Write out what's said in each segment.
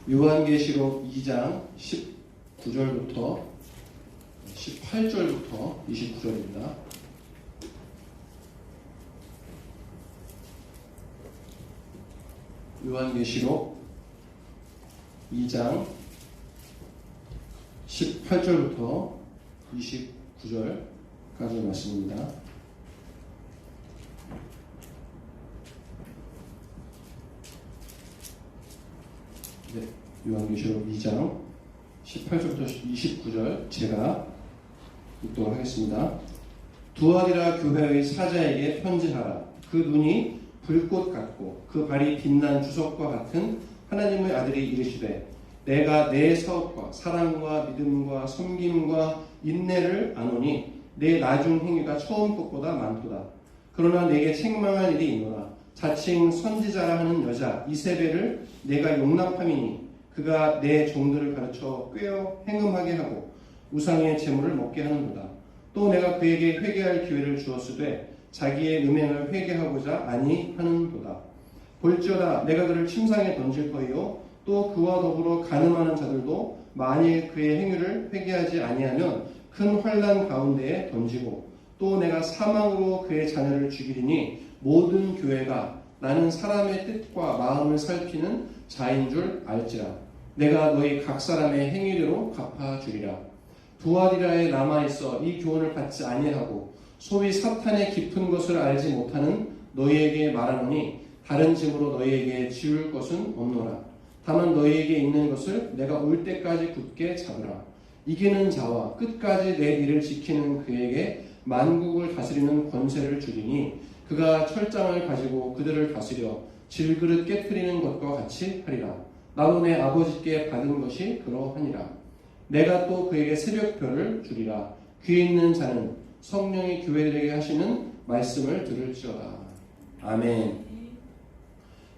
요한계시록 2장 19절부터 18절부터 29절입니다. 요한계시록 2장 18절부터 29절까지 말씀입니다. 네, 요한계시록 2장 18절부터 29절 제가 읽도록 하겠습니다. 두아디라 교회의 사자에게 편지하라. 그 눈이 불꽃 같고 그 발이 빛난 주석과 같은 하나님의 아들이 이르시되 내가 내 사업과 사랑과 믿음과 섬김과 인내를 아노니 내 나중 행위가 처음 것보다 많도다. 그러나 내게 책망할 일이 있노라. 자칭 선지자라 하는 여자 이세벨을 내가 용납함이니 그가 내 종들을 가르쳐 꾀어 행음하게 하고 우상의 제물을 먹게 하는도다. 또 내가 그에게 회개할 기회를 주었으되 자기의 음행을 회개하고자 아니하는도다. 볼지어다 내가 그를 침상에 던질 터이요 또 그와 더불어 간음하는 자들도 만일 그의 행위를 회개하지 아니하면 큰 환난 가운데에 던지고 또 내가 사망으로 그의 자녀를 죽이리니 모든 교회가 나는 사람의 뜻과 마음을 살피는 자인 줄 알지라. 내가 너희 각 사람의 행위대로 갚아주리라. 두아디라에 남아있어 이 교훈을 받지 아니하고 소위 사탄의 깊은 것을 알지 못하는 너희에게 말하노니 다른 짐으로 너희에게 지울 것은 없노라. 다만 너희에게 있는 것을 내가 올 때까지 굳게 잡으라. 이기는 자와 끝까지 내 일을 지키는 그에게 만국을 다스리는 권세를 주리니 그가 철장을 가지고 그들을 다스려 질그릇 깨트리는 것과 같이 하리라. 나도 내 아버지께 받은 것이 그러하니라. 내가 또 그에게 새벽별을 주리라. 귀 있는 자는 성령이 교회들에게 하시는 말씀을 들을지어다. 아멘.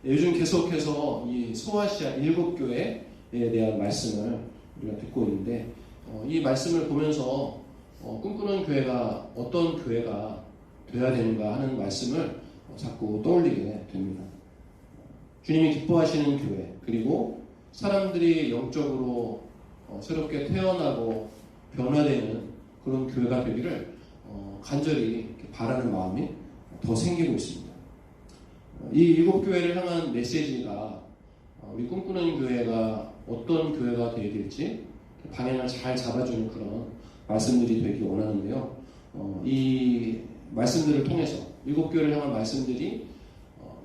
요즘 계속해서 이 소아시아 7교회에 대한 말씀을 우리가 듣고 있는데 이 말씀을 보면서 꿈꾸는 교회가 어떤 교회가 되어야 되는가 하는 말씀을 자꾸 떠올리게 됩니다. 주님이 기뻐하시는 교회, 그리고 사람들이 영적으로 새롭게 태어나고 변화되는 그런 교회가 되기를 간절히 바라는 마음이 더 생기고 있습니다. 이 7교회를 향한 메시지가 우리 꿈꾸는 교회가 어떤 교회가 되어야 될지 방향을 잘 잡아주는 그런 말씀들이 되기 원하는데요. 이 말씀들을 통해서 7교회를 향한 말씀들이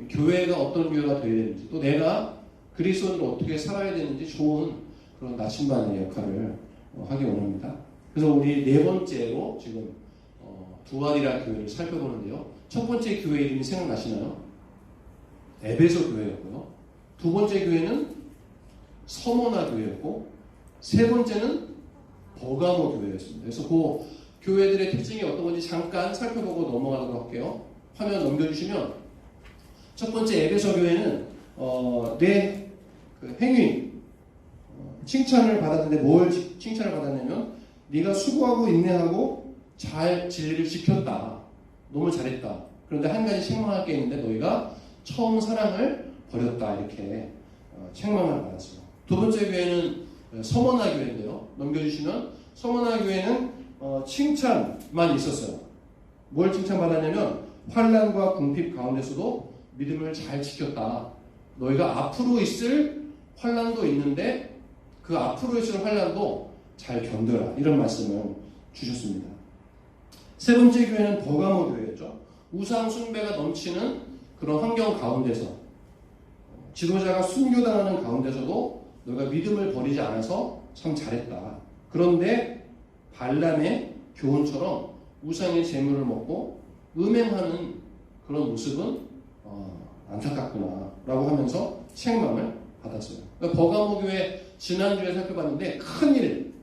교회가 어떤 교회가 되어야 되는지 또 내가 그리스도인으로 어떻게 살아야 되는지 좋은 그런 나침반의 역할을 하기 원합니다. 그래서 우리 네 번째로 지금 두아디라 교회를 살펴보는데요. 첫 번째 교회 이름이 생각나시나요? 에베소 교회였고요. 두 번째 교회는 서머나 교회였고 세 번째는 버가모 교회였습니다. 그래서 그 교회들의 특징이 어떤 건지 잠깐 살펴보고 넘어가도록 할게요. 화면 넘겨주시면 첫 번째 에베소 교회는 내 행위 칭찬을 받았는데 뭘 칭찬을 받았냐면 네가 수고하고 인내하고 잘 진리를 지켰다. 너무 잘했다. 그런데 한 가지 책망할 게 있는데 너희가 처음 사랑을 버렸다. 이렇게 책망을 받았어요. 두 번째 교회는 서머나 교회인데요. 넘겨주시면 서머나 교회는 칭찬만 있었어요. 뭘 칭찬받았냐면 환난과 궁핍 가운데서도 믿음을 잘 지켰다. 너희가 앞으로 있을 환난도 있는데 그 앞으로 있을 환난도 잘 견뎌라. 이런 말씀을 주셨습니다. 세 번째 교회는 버가모 교회였죠. 우상 숭배가 넘치는 그런 환경 가운데서 지도자가 순교당하는 가운데서도 너희가 믿음을 버리지 않아서 참 잘했다. 그런데 발람의 교훈처럼 우상의 재물을 먹고 음행하는 그런 모습은 안타깝구나 라고 하면서 책망을 받았어요. 그러니까 버가모 교회 지난주에 살펴봤는데 큰일,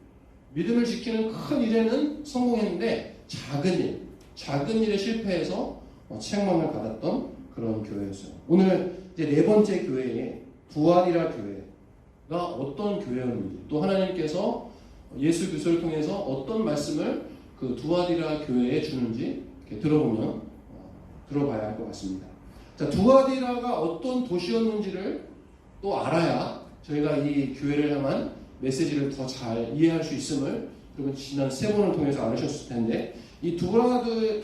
믿음을 지키는 큰 일에는 성공했는데 작은 일에 실패해서 책망을 받았던 그런 교회였어요. 오늘 이제 네 번째 교회에 두아디라 교회가 어떤 교회였는지 또 하나님께서 예수 그리스도를 통해서 어떤 말씀을 그 두아디라 교회에 주는지 이렇게 들어봐야 할 것 같습니다. 자, 두아디라가 어떤 도시였는지를 또 알아야 저희가 이 교회를 향한 메시지를 더 잘 이해할 수 있음을 그리고 지난 3번을 통해서 알으셨을 텐데 이 두아디라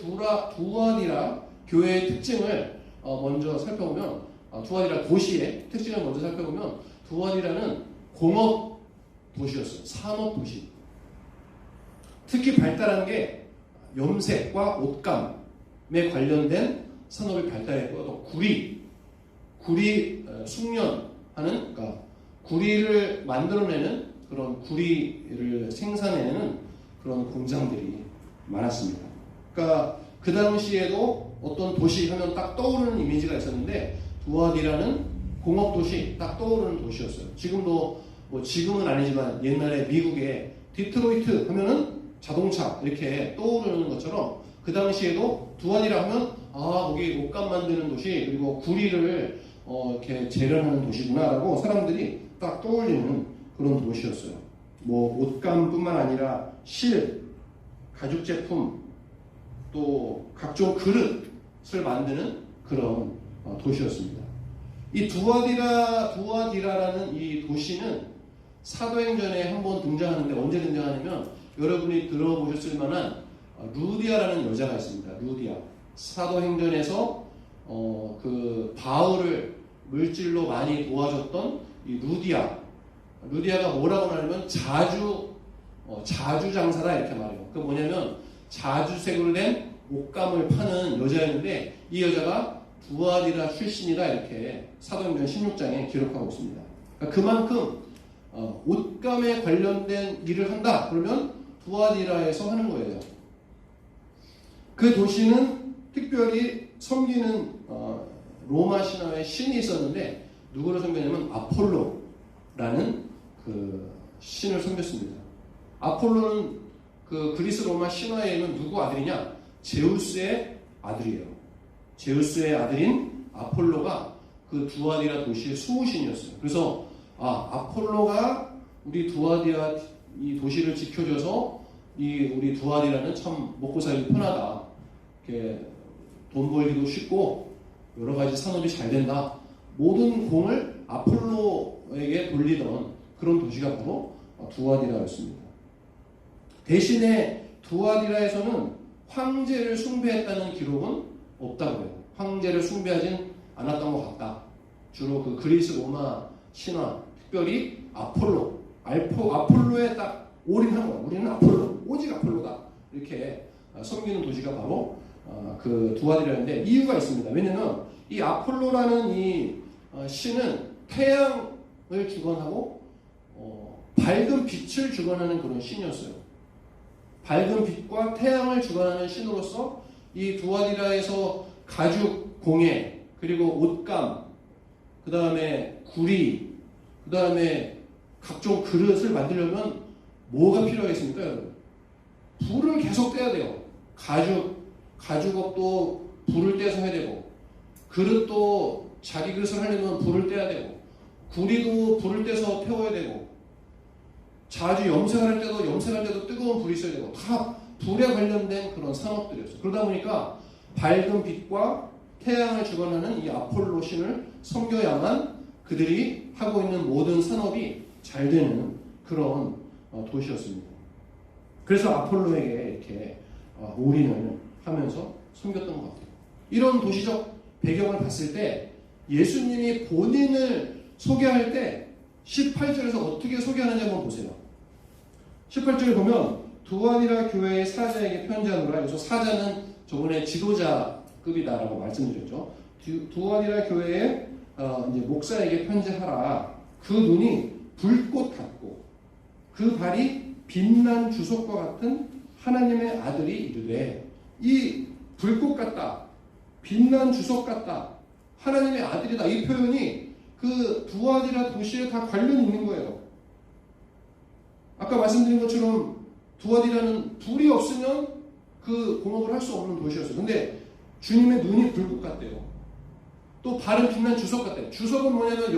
교회의 특징을 먼저 살펴보면 두아디라 도시의 특징을 먼저 살펴보면 두아디라는 공업 도시였어요. 산업 도시. 특히 발달한 게 염색과 옷감에 관련된 산업이 발달했고요. 또 구리 숙련하는 그러니까 구리를 만들어내는 그런 구리를 생산해내는 그런 공장들이 많았습니다. 그러니까 그 당시에도 어떤 도시 하면 딱 떠오르는 이미지가 있었는데 두아디라는 공업도시 딱 떠오르는 도시였어요. 지금도 지금은 아니지만 옛날에 미국의 디트로이트 하면은 자동차 이렇게 떠오르는 것처럼 그 당시에도 두아디라 하면 거기 옷감 만드는 도시 그리고 구리를 이렇게 재련하는 도시구나라고 사람들이 딱 떠올리는 그런 도시였어요. 옷감뿐만 아니라 실, 가죽 제품, 또 각종 그릇을 만드는 그런 도시였습니다. 이 두아디라라는 이 도시는 사도행전에 한번 등장하는데 언제 등장하냐면 여러분이 들어보셨을 만한 루디아라는 여자가 있습니다. 루디아. 사도행전에서 그 바울을 물질로 많이 도와줬던 이 루디아가 뭐라고 하냐면 자주 장사다 이렇게 말해요. 그 뭐냐면 자주색으로 된 옷감을 파는 여자였는데 이 여자가 두아디라 출신이다 이렇게 사도행전 16장에 기록하고 있습니다. 그러니까 그만큼 옷감에 관련된 일을 한다 그러면 두아디라에서 하는 거예요. 그 도시는 특별히 섬기는 로마 신화의 신이 있었는데 누구를 섬겼냐면 아폴로라는 그 신을 섬겼습니다. 아폴로는 그 그리스 로마 신화에 있는 누구 아들이냐? 제우스의 아들이에요. 제우스의 아들인 아폴로가 그 두아디라 도시의 수호신이었어요. 그래서 아폴로가 우리 두아디라 이 도시를 지켜줘서 우리 두아디라는 참 먹고 살기 편하다. 이렇게 돈 벌기도 쉽고 여러 가지 산업이 잘 된다. 모든 공을 아폴로에게 돌리던 그런 도시가 바로 두아디라였습니다. 대신에 두아디라에서는 황제를 숭배했다는 기록은 없다고 해요. 황제를 숭배하진 않았던 것 같다. 주로 그 그리스 로마 신화, 특별히 아폴로에 딱 올인한 거야. 우리는 아폴로, 오직 아폴로다. 이렇게 섬기는 도시가 바로 그 두아디라인데 이유가 있습니다. 왜냐면 이 아폴로라는 이 신은 태양을 주관하고 밝은 빛을 주관하는 그런 신이었어요. 밝은 빛과 태양을 주관하는 신으로서 이 두아디라에서 가죽 공예 그리고 옷감 그 다음에 구리 그 다음에 각종 그릇을 만들려면 뭐가 필요하겠습니까, 여러분? 불을 계속 떼야 돼요. 가죽업도 불을 떼서 해야 되고 그릇도 자기 그릇을 하려면 불을 떼야 되고 구리도 불을 떼서 태워야 되고 자주 염색할 때도 뜨거운 불이 있어야 되고 다 불에 관련된 그런 산업들이었어요. 그러다 보니까 밝은 빛과 태양을 주관하는 이 아폴로 신을 섬겨야만 그들이 하고 있는 모든 산업이 잘 되는 그런 도시였습니다. 그래서 아폴로에게 이렇게 올인을 하면서 섬겼던 것 같아요. 이런 도시적 배경을 봤을 때 예수님이 본인을 소개할 때 18절에서 어떻게 소개하는지 한번 보세요. 18절에 보면 두아디라 교회의 사자에게 편지하노라. 그래서 사자는 저번에 지도자급이다라고 말씀드렸죠. 두아디라 교회의 이제 목사에게 편지하라. 그 눈이 불꽃 같고 그 발이 빛난 주석과 같은 하나님의 아들이 이르되 이 불꽃 같다. 빛난 주석 같다. 하나님의 아들이다. 이 표현이 그 두아디라 도시에 다 관련이 있는 거예요. 아까 말씀드린 것처럼 두아디라는 불이 없으면 그 공업을 할 수 없는 도시였어요. 근데 주님의 눈이 불꽃 같대요. 또 발은 빛난 주석 같대요. 주석은 뭐냐면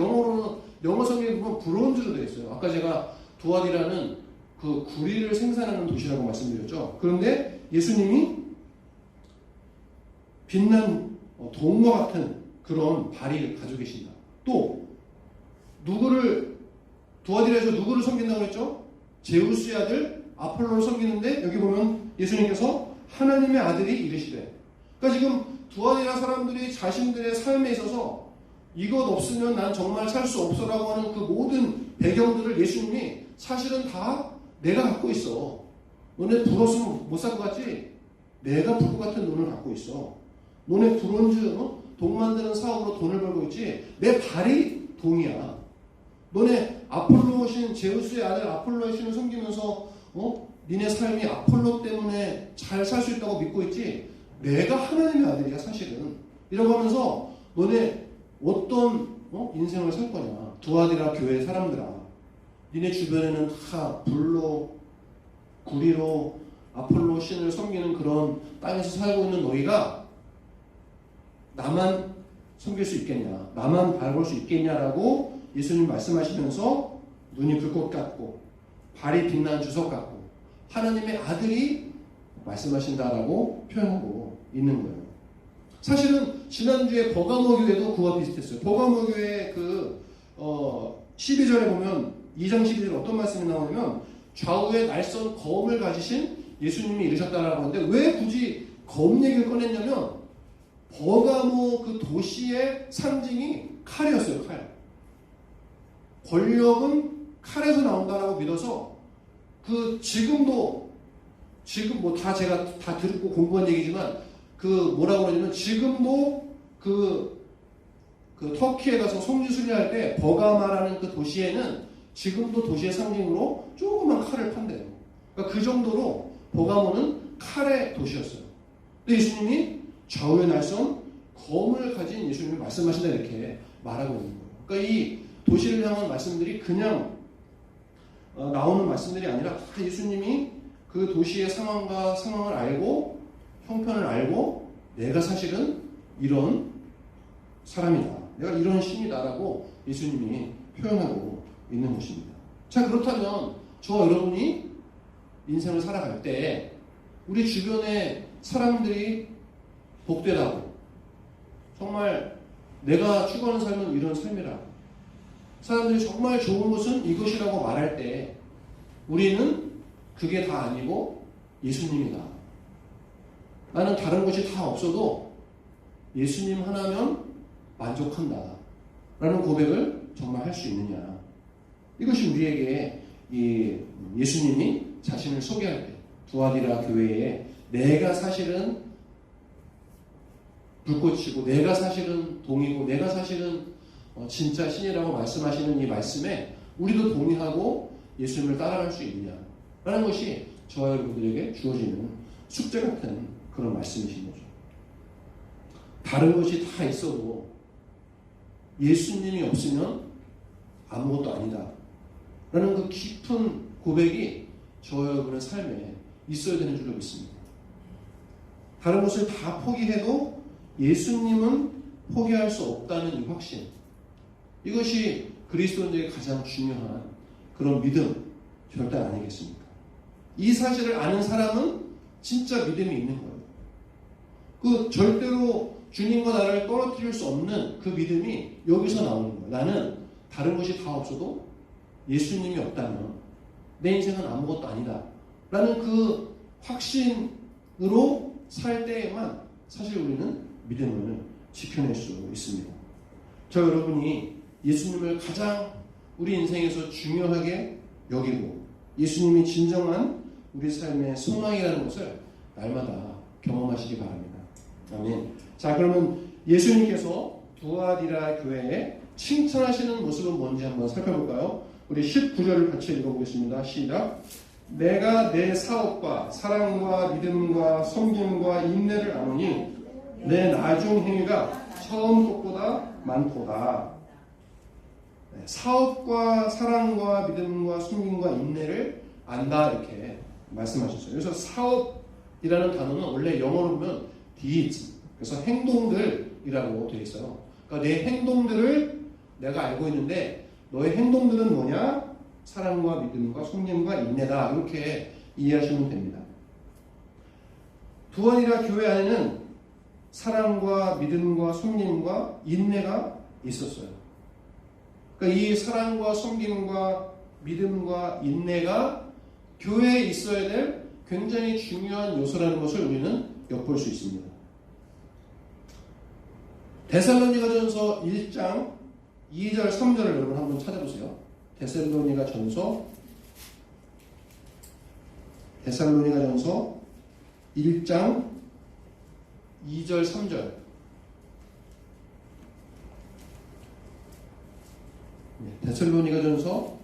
영어 성경에 보면 브론즈로 되어 있어요. 아까 제가 두아디라는 그 구리를 생산하는 도시라고 말씀드렸죠. 그런데 예수님이 빛난 동과 같은 그런 발이 가지고 계신다. 또 누구를 두아디라에서 누구를 섬긴다고 그랬죠? 제우스의 아들 아폴로를 섬기는데 여기 보면 예수님께서 하나님의 아들이 이르시되, 그러니까 지금 두아디라 사람들이 자신들의 삶에 있어서 이것 없으면 난 정말 살 수 없어라고 하는 그 모든 배경들을 예수님이 사실은 다 내가 갖고 있어. 너네 불었으면 못 살 것 같지? 내가 불 것 같은 눈을 갖고 있어. 너네 브론즈 동 만드는 사업으로 돈을 벌고 있지? 내 발이 동이야. 너네 아폴로신 제우스의 아들 아폴로의 신을 섬기면서 니네 삶이 아폴로 때문에 잘 살 수 있다고 믿고 있지? 내가 하나님의 아들이야 사실은. 이라고 하면서 너네 어떤 인생을 살 거냐? 두아디라 교회 사람들아, 니네 주변에는 다 불로 구리로 아폴로 신을 섬기는 그런 땅에서 살고 있는 너희가 나만 섬길 수 있겠냐, 나만 바라볼 수 있겠냐라고 예수님 말씀하시면서 눈이 불꽃 같고 발이 빛나는 주석 같고 하나님의 아들이 말씀하신다라고 표현하고 있는 거예요. 사실은 지난주에 버가모 교회도 그와 비슷했어요. 버가모 교회 12절에 보면 2장 12절 어떤 말씀이 나오냐면 좌우에 날선 검을 가지신 예수님이 이르셨다라고 하는데 왜 굳이 검 얘기를 꺼냈냐면 버가모 그 도시의 상징이 칼이었어요. 칼. 권력은 칼에서 나온다라고 믿어서 지금도 지금 뭐 다 제가 다 듣고 공부한 얘기지만 뭐라고 그러냐면 지금도 터키에 가서 성지 순례할 때 버가마라는 그 도시에는 지금도 도시의 상징으로 조그만 칼을 판대요. 그러니까 그 정도로 버가모는 칼의 도시였어요. 근데 예수님이 좌우에 날선 검을 가진 예수님이 말씀하신다 이렇게 말하고 있는 거예요. 그러니까 이 도시를 향한 말씀들이 그냥 나오는 말씀들이 아니라 다 예수님이 그 도시의 상황을 알고 형편을 알고 내가 사실은 이런 사람이다, 내가 이런 신이다라고 예수님이 표현하고 있는 것입니다. 자, 그렇다면 저와 여러분이 인생을 살아갈 때 우리 주변의 사람들이 복되다고 정말 내가 추구하는 삶은 이런 삶이라고 사람들이 정말 좋은 것은 이것이라고 말할 때 우리는 그게 다 아니고 예수님이다, 나는 다른 것이 다 없어도 예수님 하나면 만족한다 라는 고백을 정말 할 수 있느냐, 이것이 우리에게 이 예수님이 자신을 소개할 때 두아디라 교회에 내가 사실은 불꽃이고 내가 사실은 동이고 내가 사실은 진짜 신이라고 말씀하시는 이 말씀에 우리도 동의하고 예수님을 따라갈 수 있느냐라는 것이 저와 여러분들에게 주어지는 숙제 같은 그런 말씀이신 거죠. 다른 것이 다 있어도 예수님이 없으면 아무것도 아니다 라는 그 깊은 고백이 저와 여러분의 삶에 있어야 되는 줄로 믿습니다. 다른 것을 다 포기해도 예수님은 포기할 수 없다는 이 확신, 이것이 그리스도인들에게 가장 중요한 그런 믿음 절대 아니겠습니까? 이 사실을 아는 사람은 진짜 믿음이 있는 거예요. 절대로 주님과 나를 떨어뜨릴 수 없는 그 믿음이 여기서 나오는 거예요. 나는 다른 것이 다 없어도 예수님이 없다면 내 인생은 아무것도 아니다 라는 그 확신으로 살 때에만 사실 우리는 믿음을 지켜낼 수 있습니다. 저 여러분이 예수님을 가장 우리 인생에서 중요하게 여기고 예수님이 진정한 우리 삶의 소망이라는 것을 날마다 경험하시기 바랍니다. 아멘. 자, 그러면 예수님께서 두아디라 교회에 칭찬하시는 모습은 뭔지 한번 살펴볼까요? 우리 19절을 같이 읽어보겠습니다. 시작. 내가 내 사업과 사랑과 믿음과 섬김과 인내를 아노니 내 나중 행위가 처음 것보다 많도다. 사업과 사랑과 믿음과 섬김과 인내를 안다 이렇게 말씀하셨어요. 그래서 사업이라는 단어는 원래 영어로 보면 deeds, 그래서 행동들이라고 되어 있어요. 그러니까 내 행동들을 내가 알고 있는데 너의 행동들은 뭐냐? 사랑과 믿음과 섬김과 인내다 이렇게 이해하시면 됩니다. 두아디라 교회 안에는 사랑과 믿음과 섬김과 인내가 있었어요. 그러니까 이 사랑과 섬김과 믿음과 인내가 교회에 있어야 될 굉장히 중요한 요소라는 것을 우리는 엿볼 수 있습니다. 데살로니가전서 1장 2절 3절을 여러분 한번 찾아보세요. 데살로니가전서 1장 2절 3절. 데살로니가전서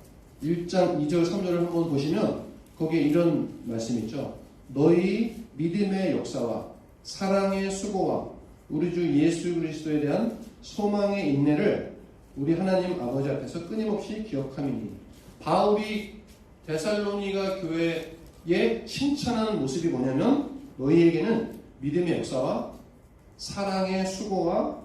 1장 2절 3절을 한번 보시면 거기에 이런 말씀이 있죠. 너희 믿음의 역사와 사랑의 수고와 우리 주 예수 그리스도에 대한 소망의 인내를 우리 하나님 아버지 앞에서 끊임없이 기억함이니. 바울이 데살로니가 교회에 칭찬하는 모습이 뭐냐면 너희에게는 믿음의 역사와 사랑의 수고와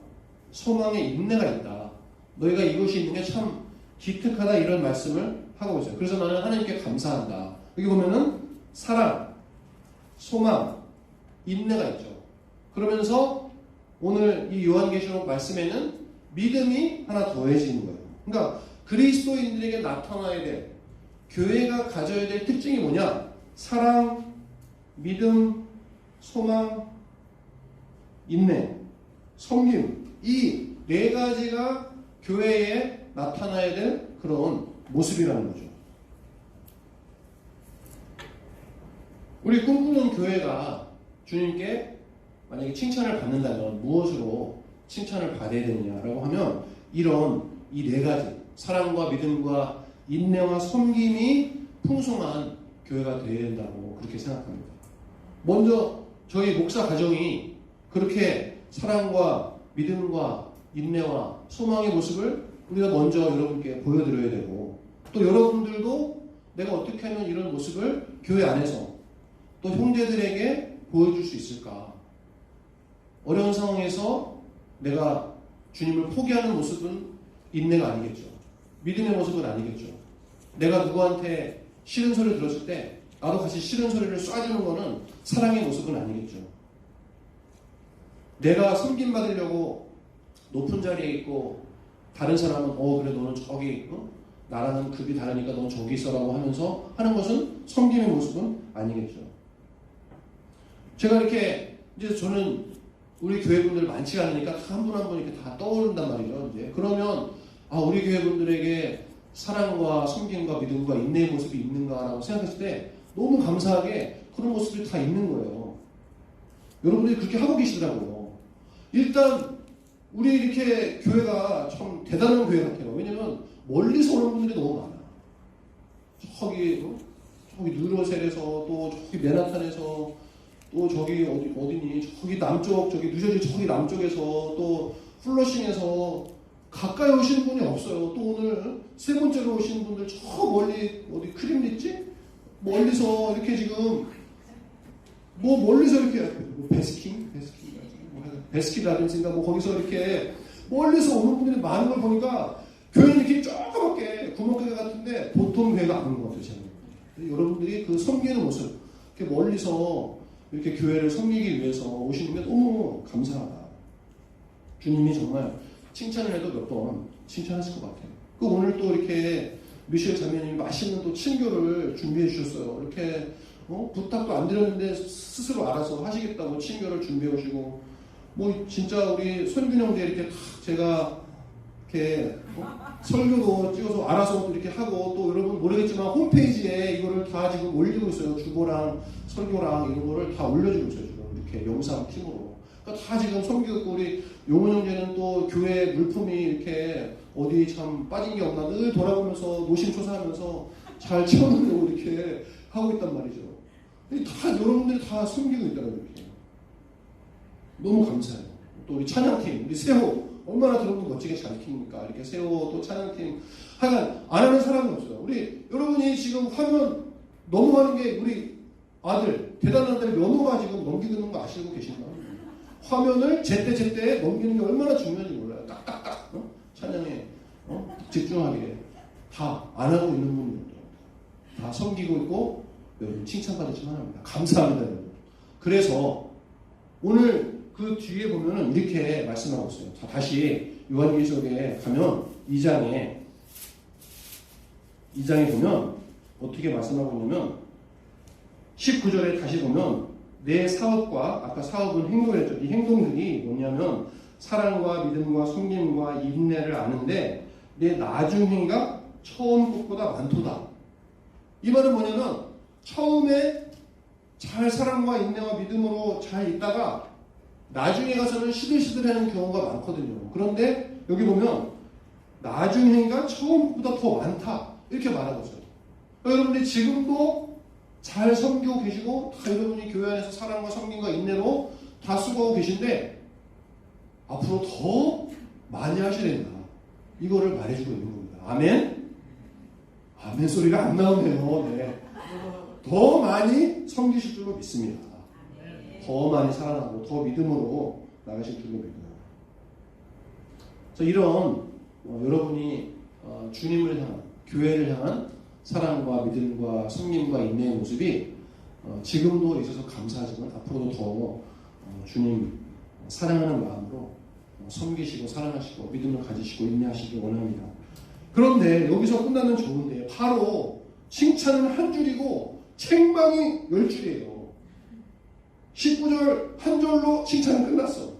소망의 인내가 있다. 너희가 이것이 있는 게 참 기특하다, 이런 말씀을 하고 있어요. 그래서 나는 하나님께 감사한다. 여기 보면은 사랑, 소망, 인내가 있죠. 그러면서 오늘 이 요한계시록 말씀에는 믿음이 하나 더해지는 거예요. 그러니까 그리스도인들에게 나타나야 될, 교회가 가져야 될 특징이 뭐냐? 사랑, 믿음, 소망, 인내, 섬김. 이 네 가지가 교회에 나타나야 될 그런 모습이라는 거죠. 우리 꿈꾸는 교회가 주님께 만약에 칭찬을 받는다면 무엇으로 칭찬을 받아야 되느냐라고 하면 이런 이 네 가지, 사랑과 믿음과 인내와 섬김이 풍성한 교회가 되어야 된다고 그렇게 생각합니다. 먼저 저희 목사 가정이 그렇게 사랑과 믿음과 인내와 소망의 모습을 우리가 먼저 여러분께 보여드려야 되고, 또 여러분들도 내가 어떻게 하면 이런 모습을 교회 안에서 또 형제들에게 보여줄 수 있을까? 어려운 상황에서 내가 주님을 포기하는 모습은 인내가 아니겠죠. 믿음의 모습은 아니겠죠. 내가 누구한테 싫은 소리를 들었을 때 나도 같이 싫은 소리를 쏴주는 것은 사랑의 모습은 아니겠죠. 내가 섬김받으려고 높은 자리에 있고 다른 사람은 그래 너는 저기 나랑은 급이 다르니까 너는 저기 있어라고 하면서 하는 것은 섬김의 모습은 아니겠죠. 제가 이렇게 이제 저는 우리 교회분들 많지 않으니까 한 분 한 분 이렇게 다 떠오른단 말이죠. 이제 그러면 우리 교회분들에게 사랑과 섬김과 믿음과 인내의 모습이 있는가라고 생각했을 때 너무 감사하게 그런 모습이 다 있는 거예요. 여러분들이 그렇게 하고 계시더라고요. 일단 우리 이렇게 교회가 참 대단한 교회 같아요. 왜냐면 멀리서 오는 분들이 너무 많아. 저기 느로셀에서 또 저기 맨하탄에서 또 저기 어디니 저기 남쪽 저기 뉴저지 저기 남쪽에서 또 플러싱에서 가까이 오시는 분이 없어요. 또 오늘 세 번째로 오시는 분들 저 멀리 어디 크림리지 멀리서 이렇게 지금 멀리서 이렇게 베스킨라빈스인가 거기서 이렇게 멀리서 오는 분들이 많은 걸 보니까 교회는 이렇게 조그맣게 구멍가게 같은데 보통 교회가 아닌 것 같아요. 여러분들이 그 섬기는 모습, 이렇게 멀리서 이렇게 교회를 섬기기 위해서 오시는 게 너무 감사하다. 주님이 정말 칭찬을 해도 몇 번 칭찬하실 것 같아요. 오늘 또 이렇게 미셸 자매님이 맛있는 또 친교를 준비해 주셨어요. 이렇게 부탁도 안 드렸는데 스스로 알아서 하시겠다고 친교를 준비해 오시고, 진짜 우리 손균 형제 이렇게 제가 이렇게 설교도 찍어서 알아서 또 이렇게 하고, 또 여러분 모르겠지만 홈페이지에 이거를 다 지금 올리고 있어요. 주보랑 설교랑 이런 거를 다 올려주고 있어요. 지금 이렇게 영상 팀으로. 그러니까 다 지금 섬기고, 우리 용훈 형제는 또 교회 물품이 이렇게 어디 참 빠진 게 없나 늘 돌아보면서 노심초사하면서 잘 채워놓으려고 이렇게 하고 있단 말이죠. 다 여러분들이 다 섬기고 있더라고요. 이렇게. 너무 감사해요. 또 우리 찬양팀, 우리 세호 얼마나 여러분 멋지게 잘 키웁니까? 이렇게 세호 또 찬양팀 하여간 안 하는 사람이 없어요. 우리 여러분이 지금 화면 넘어가는 게 우리 아들 대단한 아들 면호가 지금 넘기고 있는 거 아시고 계신가요? 화면을 제때 넘기는 게 얼마나 중요한지 몰라요. 딱딱딱 찬양에 집중하게 다 안 하고 있는 분들도 다 섬기고 있고 여러분 칭찬받으시면 합니다. 감사합니다. 여러분. 그래서 오늘 그 뒤에 보면은 이렇게 말씀하고 있어요. 자, 다시 요한계시록에 가면 2장에 2장에 보면 어떻게 말씀하고 있냐면 19절에 다시 보면 내 사업과 아까 사업은 행동이었죠. 이 행동들이 뭐냐면 사랑과 믿음과 섬김과 인내를 아는데 내 나중 행위가 처음 것보다 많도다. 이 말은 뭐냐면 처음에 잘 사랑과 인내와 믿음으로 잘 있다가 나중에 가서는 시들시들하는 경우가 많거든요. 그런데 여기 보면 나중 행위가 처음보다 더 많다 이렇게 말하고 있어요. 여러분들이 지금도 잘 섬기고 계시고 다 여러분이 교회 안에서 사랑과 섬김과 인내로 다 수고하고 계신데 앞으로 더 많이 하셔야 된다. 이거를 말해주고 있는 겁니다. 아멘? 아멘 소리가 안 나오네요. 네. 더 많이 섬기실 줄로 믿습니다. 더 많이 사랑하고 더 믿음으로 나가실 줄로 믿어요. 그래서 이런 여러분이 주님을 향한 교회를 향한 사랑과 믿음과 섬김과 인내의 모습이 지금도 있어서 감사하지만 앞으로도 더 주님 사랑하는 마음으로 섬기시고 사랑하시고 믿음을 가지시고 인내하시기 원합니다. 그런데 여기서 끝나면 좋은데 바로 칭찬은 한 줄이고 책망이 10줄이에요. 19절 한 절로 칭찬은 끝났어.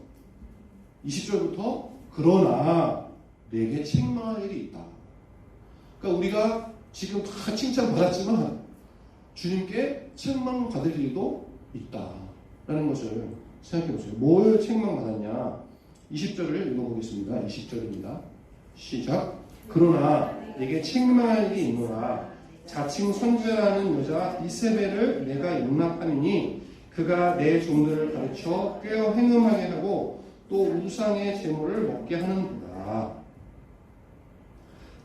20절부터 그러나 내게 책망할 일이 있다. 그러니까 우리가 지금 다 칭찬받았지만 주님께 책망받을 일도 있다라는 것을 생각해 보세요. 뭘 책망받았냐? 20절을 읽어보겠습니다. 20절입니다. 시작. 그러나 내게 책망할 일이 있노라. 자칭 선지자라는 여자 이세벨을 내가 용납하느니 그가 내 종들을 가르쳐 꾀어 행음하게 하고 또 우상의 제물을 먹게 하는구나.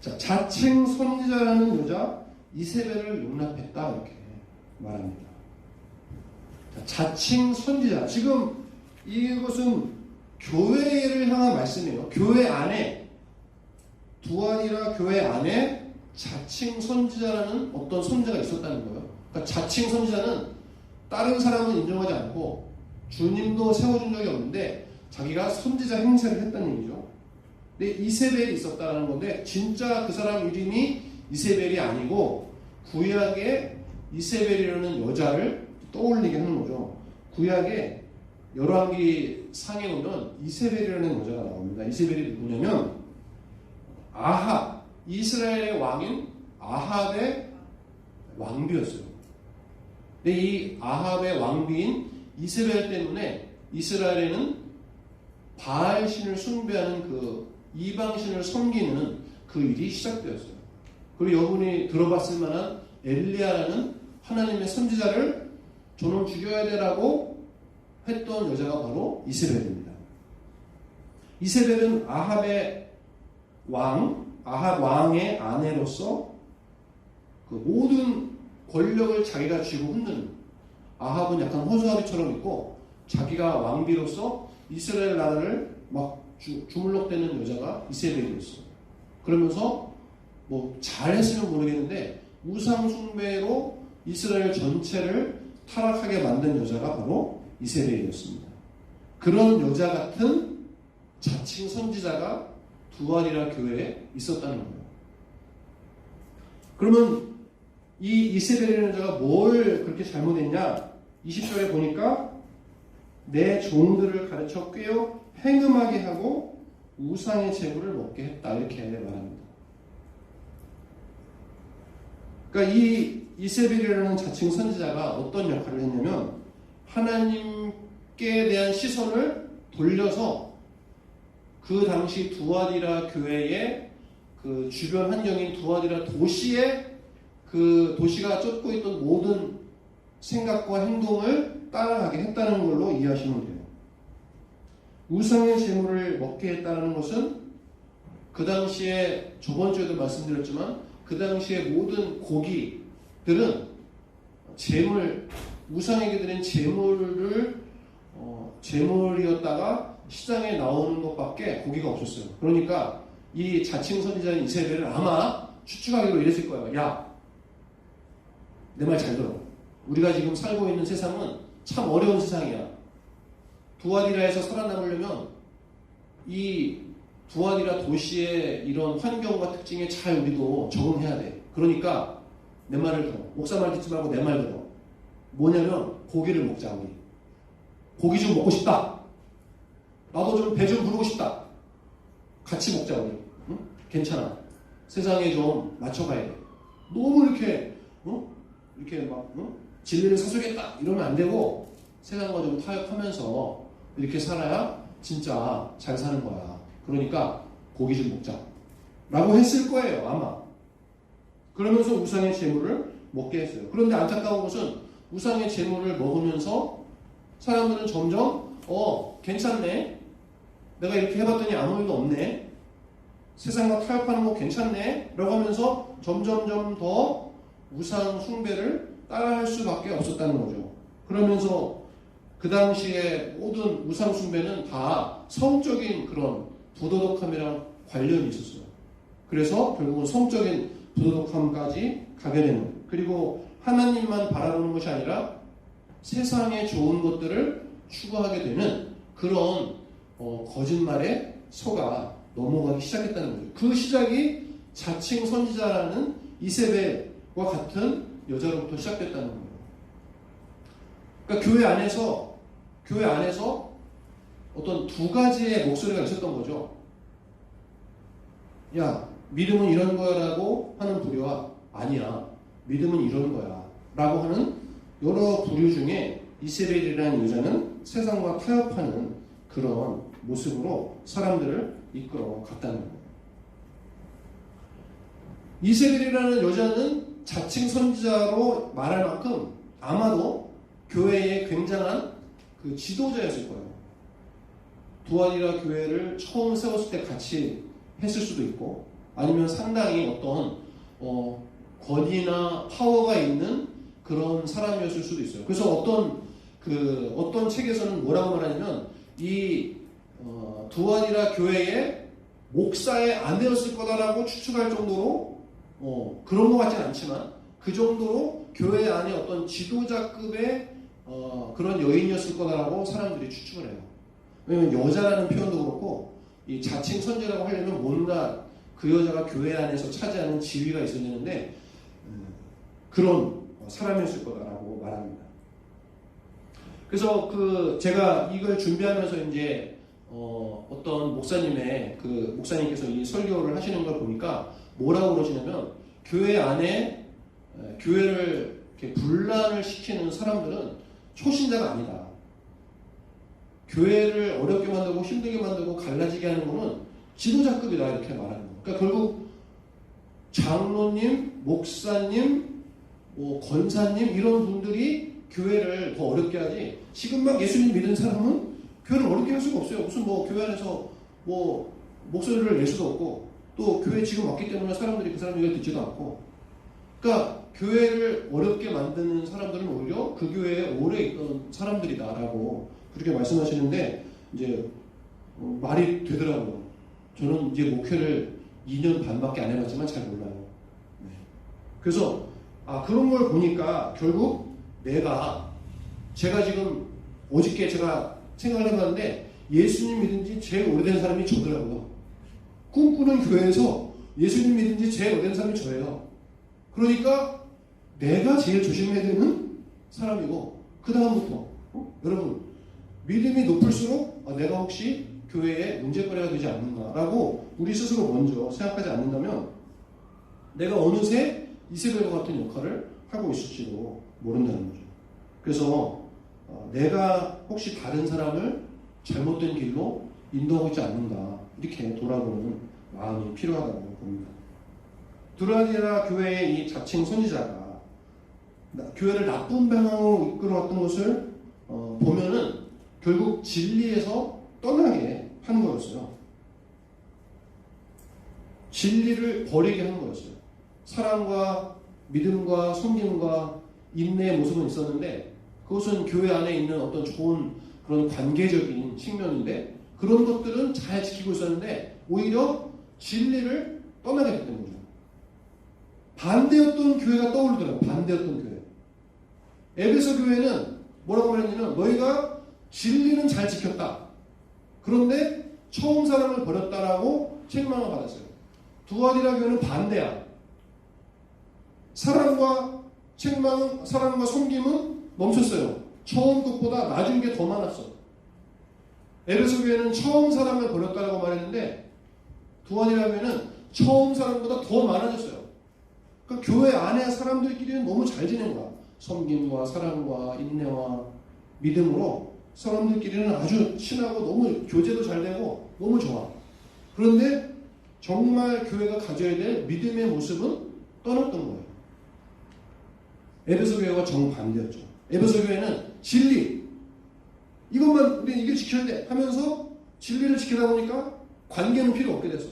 자, 자칭 선지자라는 여자 이세벨을 용납했다 이렇게 말합니다. 자, 자칭 선지자. 지금 이것은 교회를 향한 말씀이에요. 교회 안에 두아니라 교회 안에 자칭 선지자라는 어떤 선지자가 있었다는 거예요. 그러니까 자칭 선지자는 다른 사람은 인정하지 않고 주님도 세워준 적이 없는데 자기가 선지자 행세를 했다는 얘기죠. 근데 이세벨이 있었다는 건데 진짜 그 사람 이름이 이세벨이 아니고 구약의 이세벨이라는 여자를 떠올리게 하는 거죠. 구약의 열왕기 상에 오면 이세벨이라는 여자가 나옵니다. 이세벨이 누구냐면 아합, 이스라엘의 왕인 아합의 왕비였어요. 근데 이 아합의 왕비인 이세벨 때문에 이스라엘에는 바알 신을 숭배하는 그 이방신을 섬기는 그 일이 시작되었어요. 그리고 여러분이 들어봤을 만한 엘리야라는 하나님의 선지자를 저놈 죽여야 되라고 했던 여자가 바로 이세벨입니다. 이세벨은 아합 왕의 아내로서 그 모든 권력을 자기가 쥐고 흔드는, 아합은 약간 호수아비처럼 있고 자기가 왕비로서 이스라엘 나라를 막 주물럭대는 여자가 이세벨이었어요. 그러면서 뭐 잘했으면 모르겠는데 우상 숭배로 이스라엘 전체를 타락하게 만든 여자가 바로 이세벨이었습니다. 그런 여자 같은 자칭 선지자가 두아리라 교회에 있었다는 거예요. 그러면 이 이세벨이라는 여자가 뭘 그렇게 잘못했냐? 20절에 보니까 내 종들을 가르쳐 꾀어 행음하게 하고 우상의 제물을 먹게 했다 이렇게 말합니다. 그러니까 이 이세벨이라는 자칭 선지자가 어떤 역할을 했냐면 하나님께 대한 시선을 돌려서 그 당시 두아디라 교회의 그 주변 환경인 두아디라 도시의 그 도시가 쫓고 있던 모든 생각과 행동을 따라가게 했다는 걸로 이해하시면 돼요. 우상의 제물을 먹게 했다는 것은 그 당시에 저번 주에도 말씀드렸지만 그 당시에 모든 고기들은 우상에게 드린 제물이었다가 시장에 나오는 것밖에 고기가 없었어요. 그러니까 이 자칭 선지자인 이세벨은 아마 추측하기로 이랬을 거예요. 야, 내 말 잘 들어. 우리가 지금 살고 있는 세상은 참 어려운 세상이야. 두아디라에서 살아남으려면 이 두아디라 도시의 이런 환경과 특징에 잘 우리도 적응해야 돼. 그러니까 내 말을 들어. 목사 말 듣지 말고 내 말 들어. 뭐냐면 고기를 먹자 우리. 고기 좀 먹고 싶다. 나도 좀 배 좀 부르고 싶다. 같이 먹자 우리. 응? 괜찮아. 세상에 좀 맞춰가야 돼. 너무 이렇게 이렇게 막 진리를 사수겠다 이러면 안 되고 세상과 좀 타협하면서 이렇게 살아야 진짜 잘 사는 거야. 그러니까 고기 좀 먹자 라고 했을 거예요 아마. 그러면서 우상의 제물을 먹게 했어요. 그런데 안타까운 것은 우상의 제물을 먹으면서 사람들은 점점 괜찮네, 내가 이렇게 해봤더니 아무 일도 없네, 세상과 타협하는 거 괜찮네 라고 하면서 점점점 더 우상 숭배를 따라할 수밖에 없었다는 거죠. 그러면서 그 당시에 모든 우상 숭배는 다 성적인 그런 부도덕함이랑 관련이 있었어요. 그래서 결국은 성적인 부도덕함까지 가게 되는, 그리고 하나님만 바라보는 것이 아니라 세상의 좋은 것들을 추구하게 되는 그런 거짓말에 속아 넘어가기 시작했다는 거죠. 그 시작이 자칭 선지자라는 이세벨과 같은 여자로부터 시작됐다는 거예요. 그러니까 교회 안에서 어떤 두 가지의 목소리가 있었던 거죠. 야, 믿음은 이런 거야라고 하는 부류와 아니야, 믿음은 이런 거야 라고 하는 여러 부류 중에 이세벨이라는 여자는 세상과 타협하는 그런 모습으로 사람들을 이끌어 갔다는 거예요. 이세벨이라는 여자는 자칭 선지자로 말할 만큼 아마도 교회의 굉장한 그 지도자였을 거예요. 두아디라 교회를 처음 세웠을 때 같이 했을 수도 있고, 아니면 상당히 어떤 권위나 파워가 있는 그런 사람이었을 수도 있어요. 그래서 어떤 책에서는 뭐라고 말하냐면 이 두아디라 교회의 목사의 아내였을 거다라고 추측할 정도로 그런 것 같지는 않지만 그 정도로 교회 안에 어떤 지도자급의 그런 여인이었을 거다라고 사람들이 추측을 해요. 왜냐면 여자라는 표현도 그렇고 이 자칭 선지자라고 하려면 뭔가 그 여자가 교회 안에서 차지하는 지위가 있어야 되는데 그런 사람이었을 거다라고 말합니다. 그래서 제가 이걸 준비하면서 이제 어떤 목사님께서 이 설교를 하시는 걸 보니까 뭐라고 그러시냐면, 교회 안에 교회를 이렇게 분란을 시키는 사람들은 초신자가 아니다. 교회를 어렵게 만들고 힘들게 만들고 갈라지게 하는 거는 지도자급이다 이렇게 말하는 거예요. 그러니까 결국 장로님, 목사님, 권사님 이런 분들이 교회를 더 어렵게 하지, 지금 막 예수님 믿은 사람은 교회를 어렵게 할 수가 없어요. 무슨 교회 안에서 목소리를 낼 수도 없고, 또 교회 지금 왔기 때문에 사람들이 그 사람 얘기를 듣지도 않고, 그러니까 교회를 어렵게 만드는 사람들은 오히려 그 교회에 오래 있던 사람들이다라고 그렇게 말씀하시는데, 이제 말이 되더라고요. 저는 이제 목회를 2년 반밖에 안 해봤지만 잘 몰라요. 네. 그래서 그런 걸 보니까 결국 제가 지금 어저께 제가 생각을 해봤는데 예수님 믿은 지 제일 오래된 사람이 저더라고요. 꿈꾸는 교회에서 예수님 믿은 지 제일 오래된 사람이 저예요. 그러니까 내가 제일 조심해야 되는 사람이고, 그 다음부터 여러분 믿음이 높을수록 내가 혹시 교회에 문제거리가 되지 않는가라고 우리 스스로 먼저 생각하지 않는다면 내가 어느새 이세벨과 같은 역할을 하고 있을지도 모른다는 거죠. 그래서 내가 혹시 다른 사람을 잘못된 길로 인도하고 있지 않는가, 이렇게 돌아보는 마음이 필요하다고 봅니다. 두아디라 교회의 이 자칭 선지자가 교회를 나쁜 방향으로 이끌어왔던 것을 보면은 결국 진리에서 떠나게 한 거였어요. 진리를 버리게 한 거였어요. 사랑과 믿음과 섬김과 인내의 모습은 있었는데 그것은 교회 안에 있는 어떤 좋은 그런 관계적인 측면인데, 그런 것들은 잘 지키고 있었는데 오히려 진리를 떠나게 됐던 거죠. 반대였던 교회가 떠오르더라고요. 반대였던 교회. 에베소 교회는 뭐라고 말했냐면, 너희가 진리는 잘 지켰다. 그런데 처음 사랑을 버렸다라고 책망을 받았어요. 두아디라 교회는 반대야. 사랑과 책망은, 사랑과 섬김은 멈췄어요. 처음 것보다 낮은 게 더 많았어. 에베소 교회는 처음 사랑을 버렸다고 말했는데 두안이라 교회는 처음 사랑보다 더 많아졌어요. 그러니까 교회 안에 사람들끼리는 너무 잘 지낸 거야. 섬김과 사랑과 인내와 믿음으로 사람들끼리는 아주 친하고 너무 교제도 잘 되고 너무 좋아. 그런데 정말 교회가 가져야 될 믿음의 모습은 떠났던 거예요. 에베소 교회와 정반대였죠. 에베소 교회는 진리, 이것만 우리는 이게 지켜야 돼 하면서 진리를 지키다 보니까 관계는 필요 없게 됐어.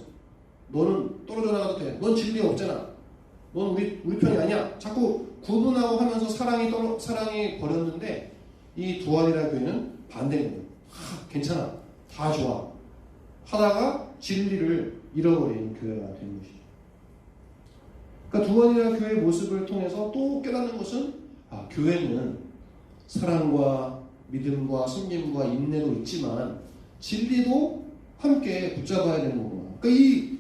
너는 떨어져 나가도 돼. 넌 진리 없잖아. 넌 우리 편이 아니야. 자꾸 구분하고 하면서 사랑이 버렸는데 이 두안이라 교회는 반대인 거예요. 괜찮아. 다 좋아. 하다가 진리를 잃어버린 교회가 된 것이죠. 그러니까 두안이라 교회의 모습을 통해서 또 깨닫는 것은 교회는 사랑과 믿음과 섬김과 인내도 있지만 진리도 함께 붙잡아야 되는 거구나. 그러니까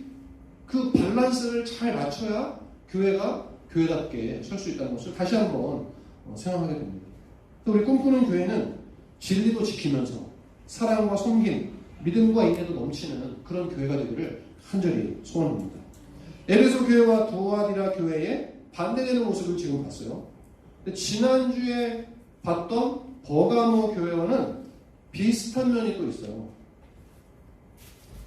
그 밸런스를 잘 맞춰야 교회가 교회답게 설 수 있다는 것을 다시 한번 생각하게 됩니다. 우리 꿈꾸는 교회는 진리도 지키면서 사랑과 섬김, 믿음과 인내도 넘치는 그런 교회가 되기를 간절히 소원합니다. 에베소 교회와 두아디라 교회의 반대되는 모습을 지금 봤어요. 근데 지난주에 봤던 버가모 교회와는 비슷한 면이 또 있어요.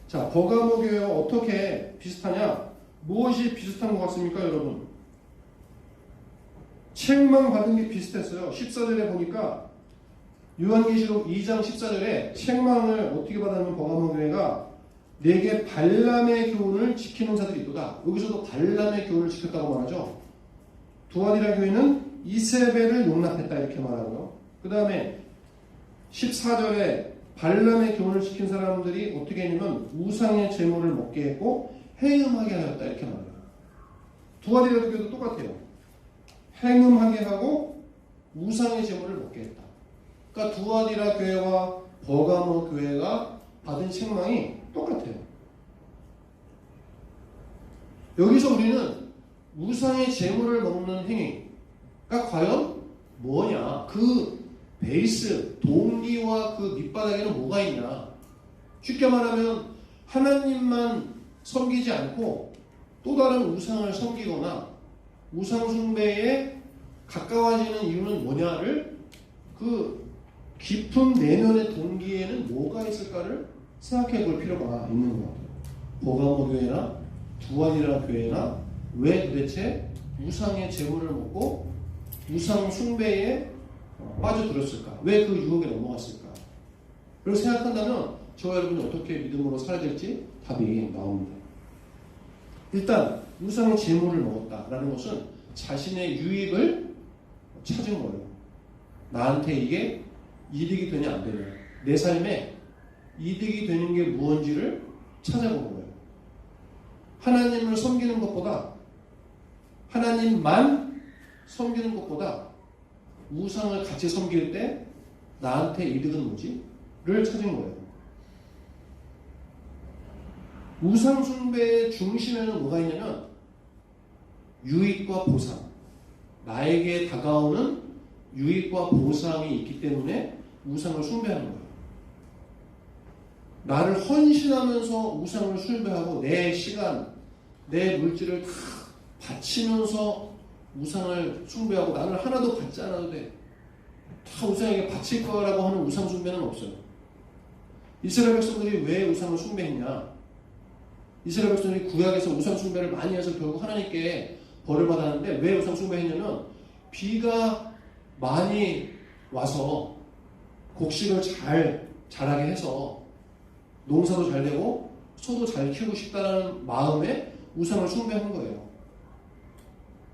자, 버가모 교회와 어떻게 비슷하냐? 무엇이 비슷한 것 같습니까, 여러분? 책망 받은 게 비슷했어요. 14절에 보니까 요한계시록 2장 14절에 책망을 어떻게 받았냐면 버가모 교회가 내게 발람의 교훈을 지키는 자들이 있도다. 여기서도 발람의 교훈을 지켰다고 말하죠. 두아디라 교회는 이세벨을 용납했다 이렇게 말하고요. 그 다음에 14절에 발람의 교훈을 지킨 사람들이 어떻게 했냐면 우상의 제물을 먹게 했고 행음하게 하였다 이렇게 말해요. 두아디라 교회도 똑같아요. 행음하게 하고 우상의 제물을 먹게 했다. 그러니까 두아디라 교회와 버가모 교회가 받은 책망이 똑같아요. 여기서 우리는 우상의 제물을 먹는 행위가 과연 뭐냐? 그 베이스, 동기와 그 밑바닥에는 뭐가 있냐? 쉽게 말하면 하나님만 섬기지 않고 또 다른 우상을 섬기거나 우상 숭배에 가까워지는 이유는 뭐냐를 그 깊은 내면의 동기에는 뭐가 있을까를 생각해 볼 필요가 있는 것 같아요. 버가모 교회나 두안이라 교회나 왜 도대체 우상의 제물을 먹고 우상 숭배에 빠져들었을까? 왜 그 유혹에 넘어갔을까? 그걸 생각한다면 저와 여러분이 어떻게 믿음으로 살아야 될지 답이 나옵니다. 일단 우상의 제물을 먹었다라는 것은 자신의 유익을 찾은 거예요. 나한테 이게 이득이 되냐 안 되냐, 내 삶에 이득이 되는 게 무엇인지를 찾아본 거예요. 하나님을 섬기는 것보다, 하나님만 섬기는 것보다 우상을 같이 섬길 때 나한테 이득은 뭐지?를 찾은 거예요. 우상 숭배의 중심에는 뭐가 있냐면 유익과 보상, 나에게 다가오는 유익과 보상이 있기 때문에 우상을 숭배하는 거예요. 나를 헌신하면서 우상을 숭배하고 내 시간, 내 물질을 다 바치면서 우상을 숭배하고 나는 하나도 받지 않아도 돼. 다 우상에게 바칠 거라고 하는 우상 숭배는 없어요. 이스라엘 백성들이 왜 우상을 숭배했냐? 이스라엘 백성들이 구약에서 우상 숭배를 많이 해서 결국 하나님께 벌을 받았는데 왜 우상 숭배했냐면 비가 많이 와서 곡식을 잘 자라게 해서 농사도 잘 되고 소도 잘 키우고 싶다는 마음에 우상을 숭배한 거예요.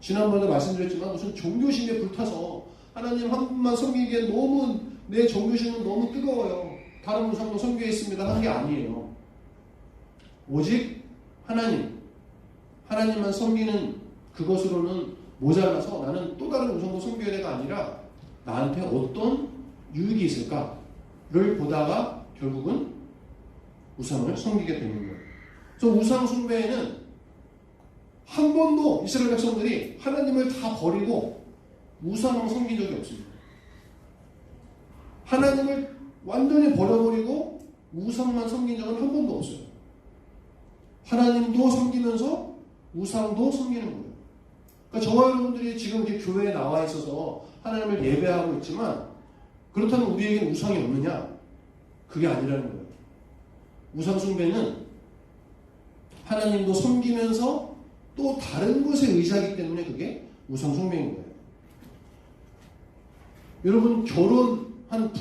지난번에도 말씀드렸지만 무슨 종교심에 불타서 하나님 한 분만 섬기기에 너무 내 종교심은 너무 뜨거워요. 다른 우상도 섬기겠습니다 하는 게 아니에요. 오직 하나님만 섬기는 그것으로는 모자라서 나는 또 다른 우상도 섬겨야 돼가 아니라 나한테 어떤 유익이 있을까를 보다가 결국은 우상을 섬기게 되는 거예요. 그래서 우상 숭배에는 한 번도 이스라엘 백성들이 하나님을 다 버리고 우상을 섬긴 적이 없습니다. 하나님을 완전히 버려버리고 우상만 섬긴 적은 한 번도 없어요. 하나님도 섬기면서 우상도 섬기는 거예요. 그러니까 저와 여러분들이 지금 이렇게 교회에 나와 있어서 하나님을 예배하고 있지만 그렇다면 우리에게는 우상이 없느냐? 그게 아니라는 거예요. 우상 숭배는 하나님도 섬기면서 또 다른 곳에 의지하기 때문에 그게 우상 숭배인 거예요. 여러분, 결혼한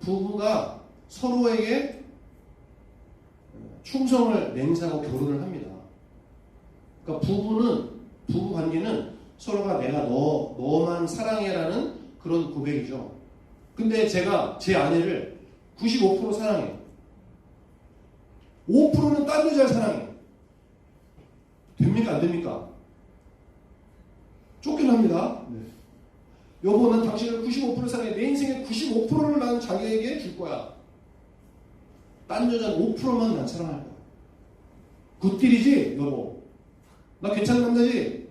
부부가 서로에게 충성을 맹세하고 결혼을 합니다. 그러니까 부부 관계는 서로가 내가 너만 사랑해라는 그런 고백이죠. 근데 제가 제 아내를 95% 사랑해요. 5%는 딴 여자를 사랑해요. 됩니까? 안 됩니까? 쫓겨납니다. 네. 여보, 난 당신을 95% 사랑해. 내 인생의 95%를 나는 자기에게 줄 거야. 딴 여자는 5%만 난 사랑할 거야. 굿딜이지, 여보. 나 괜찮은 남자지?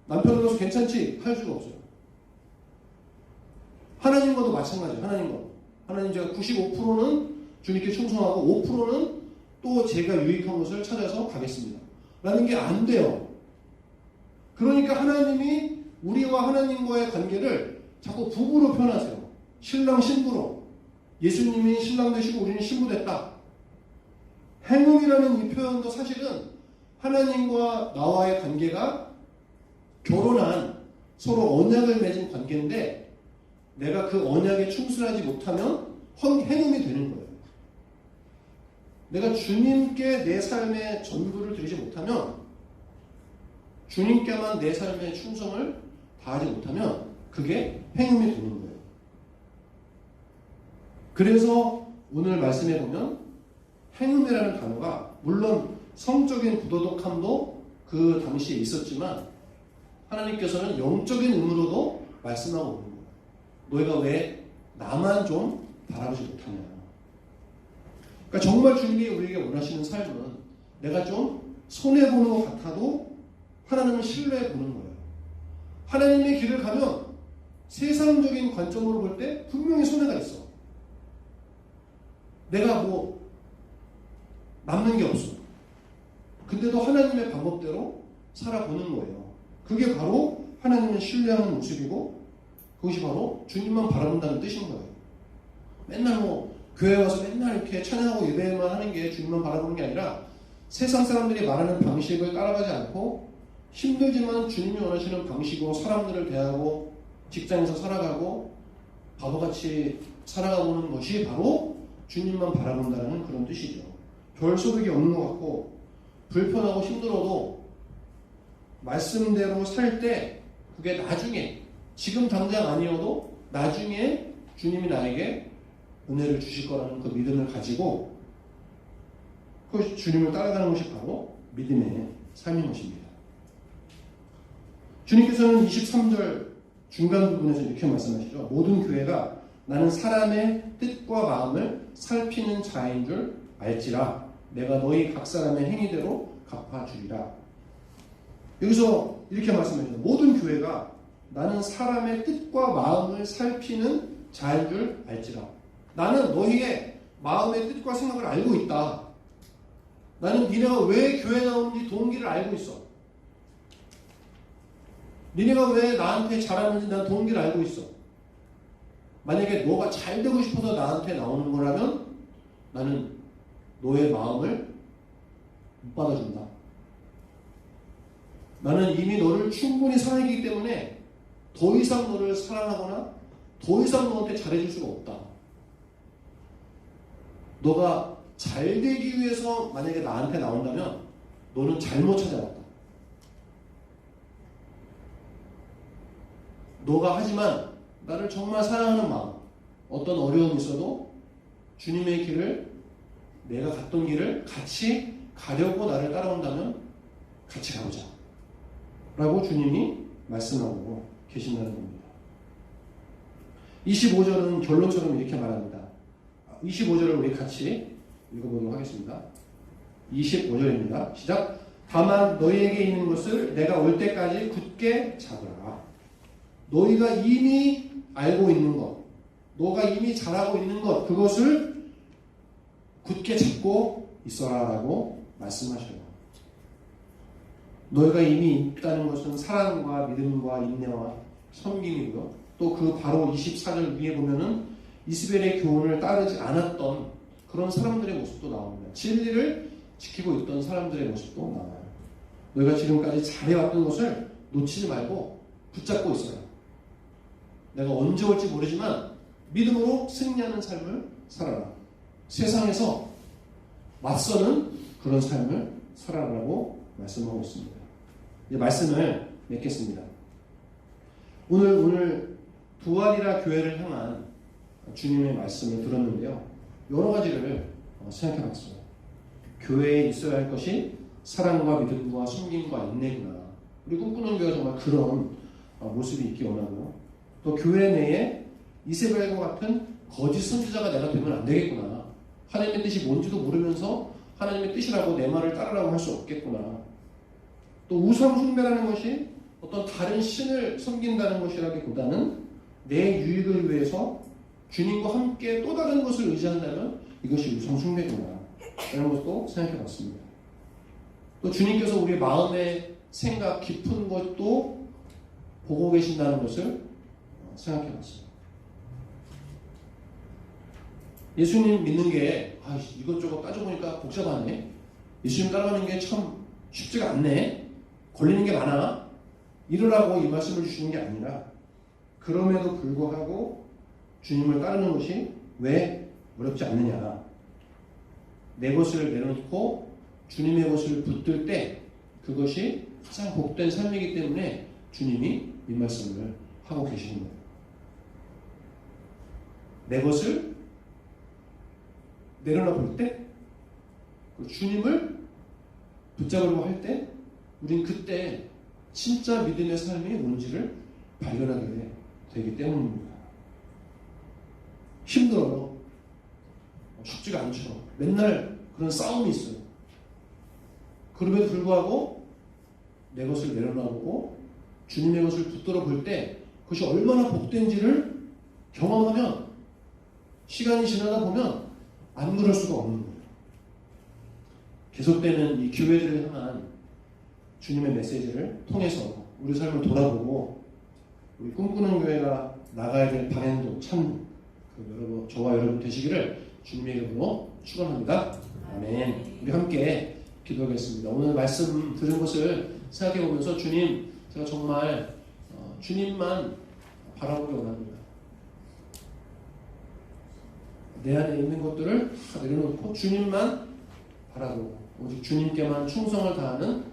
남편으로서 괜찮지? 할 수가 없어요. 하나님과도 마찬가지예요. 하나님 제가 95%는 주님께 충성하고 5%는 또 제가 유익한 것을 찾아서 가겠습니다. 라는 게 안 돼요. 그러니까 하나님이 우리와 하나님과의 관계를 자꾸 부부로 표현하세요. 신랑 신부로. 예수님이 신랑 되시고 우리는 신부 됐다. 행음이라는 이 표현도 사실은 하나님과 나와의 관계가 결혼한 서로 언약을 맺은 관계인데 내가 그 언약에 충실하지 못하면 행음이 되는 거예요. 내가 주님께 내 삶의 전부를 드리지 못하면 주님께만 내 삶의 충성을 다하지 못하면 그게 행음이 되는 거예요. 그래서 오늘 말씀에 보면 행음이라는 단어가 물론 성적인 부도덕함도 그 당시에 있었지만 하나님께서는 영적인 의무로도 말씀하고 있는 거예요. 너희가 왜 나만 좀 바라보지 못하냐. 그러니까 정말 주님이 우리에게 원하시는 삶은 내가 좀 손해보는 것 같아도 하나님을 신뢰해보는 거예요. 하나님의 길을 가면 세상적인 관점으로 볼 때 분명히 손해가 있어. 내가 남는 게 없어. 근데도 하나님의 방법대로 살아보는 거예요. 그게 바로 하나님을 신뢰하는 모습이고 그것이 바로 주님만 바라본다는 뜻인 거예요. 맨날 교회 와서 맨날 이렇게 찬양하고 예배만 하는 게 주님만 바라보는 게 아니라 세상 사람들이 말하는 방식을 따라가지 않고 힘들지만 주님이 원하시는 방식으로 사람들을 대하고 직장에서 살아가고 바보같이 살아가보는 것이 바로 주님만 바라본다는 그런 뜻이죠. 별 소득이 없는 것 같고 불편하고 힘들어도 말씀대로 살 때 그게 나중에 지금 당장 아니어도 나중에 주님이 나에게 은혜를 주실 거라는 그 믿음을 가지고 그 주님을 따라가는 것이 바로 믿음의 삶인 것입니다. 주님께서는 23절 중간 부분에서 이렇게 말씀하시죠. 모든 교회가 나는 사람의 뜻과 마음을 살피는 자인 줄 알지라 내가 너희 각 사람의 행위대로 갚아주리라. 여기서 이렇게 말씀하시죠. 모든 교회가 나는 사람의 뜻과 마음을 살피는 자인 줄 알지라. 나는 너희의 마음의 뜻과 생각을 알고 있다. 나는 니네가 왜 교회 나오는지 동기를 알고 있어. 니네가 왜 나한테 잘하는지 난 동기를 알고 있어. 만약에 너가 잘 되고 싶어서 나한테 나오는 거라면 나는 너의 마음을 못 받아준다. 나는 이미 너를 충분히 사랑했기 때문에 더 이상 너를 사랑하거나 더 이상 너한테 잘해줄 수가 없다. 너가 잘 되기 위해서 만약에 나한테 나온다면 너는 잘못 찾아왔다. 너가 하지만 나를 정말 사랑하는 마음, 어떤 어려움이 있어도 주님의 길을, 내가 갔던 길을 같이 가려고 나를 따라온다면 같이 가보자 라고 주님이 말씀하고 계신다는 겁니다. 25절은 결론처럼 이렇게 말합니다. 25절을 우리 같이 읽어보도록 하겠습니다. 25절입니다. 시작. 다만 너희에게 있는 것을 내가 올 때까지 굳게 잡으라. 너희가 이미 알고 있는 것, 너가 이미 잘하고 있는 것, 그것을 굳게 잡고 있어라라고 말씀하셔요. 너희가 이미 있다는 것은 사랑과 믿음과 인내와 섬김이고요. 또 그 바로 24절 위에 보면은 이스벨의 교훈을 따르지 않았던 그런 사람들의 모습도 나옵니다. 진리를 지키고 있던 사람들의 모습도 나와요. 너희가 지금까지 잘해왔던 것을 놓치지 말고 붙잡고 있어요. 내가 언제 올지 모르지만 믿음으로 승리하는 삶을 살아라. 세상에서 맞서는 그런 삶을 살아라라고 말씀하고 있습니다. 이제 말씀을 맺겠습니다. 오늘 부활이라 교회를 향한 주님의 말씀을 들었는데요. 여러 가지를 생각해 봤어요. 교회에 있어야 할 것이 사랑과 믿음과 섬김과 인내구나. 우리 꿈꾸는 교회가 정말 그런 모습이 있기 원하고요. 또 교회 내에 이세벨과 같은 거짓 선지자가 내가 되면 안 되겠구나. 하나님의 뜻이 뭔지도 모르면서 하나님의 뜻이라고 내 말을 따르라고 할 수 없겠구나. 또 우상 숭배라는 것이 어떤 다른 신을 섬긴다는 것이라기보다는 내 유익을 위해서 주님과 함께 또 다른 것을 의지한다면 이것이 우상 숭배구나. 이런 것도 생각해 봤습니다. 또 주님께서 우리 마음의 생각 깊은 것도 보고 계신다는 것을 생각해 봤습니다. 예수님 믿는 게 이것저것 따져보니까 복잡하네. 예수님 따라가는 게 참 쉽지가 않네. 걸리는 게 많아. 이러라고 이 말씀을 주시는 게 아니라 그럼에도 불구하고 주님을 따르는 것이 왜 어렵지 않느냐. 내 것을 내려놓고 주님의 것을 붙들 때 그것이 가장 복된 삶이기 때문에 주님이 이 말씀을 하고 계시는 거예요. 내 것을 내려놔 볼 때, 주님을 붙잡으려고 할 때, 우린 그때 진짜 믿음의 삶이 뭔지를 발견하게 되기 때문입니다. 힘들어요. 쉽지가 않죠. 맨날 그런 싸움이 있어요. 그럼에도 불구하고 내 것을 내려놔보고 주님의 것을 붙들어 볼 때 그것이 얼마나 복된지를 경험하면 시간이 지나다 보면 안 그럴 수가 없는 거예요. 계속되는 이 교회들을 향한 주님의 메시지를 통해서 우리 삶을 돌아보고 우리 꿈꾸는 교회가 나가야 될 방향도 참 여러분, 저와 여러분 되시기를 주님의 이름으로 축원합니다. 아멘. 우리 함께 기도하겠습니다. 오늘 말씀 들은 것을 생각해 보면서 주님, 제가 정말 주님만 바라보기 원합니다. 내 안에 있는 것들을 다 내려놓고 주님만 바라보고 오직 주님께만 충성을 다하는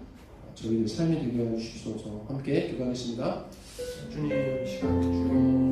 저희들 삶이 되게 해주시옵소서. 함께 기도하겠습니다. 주님, 시간 주님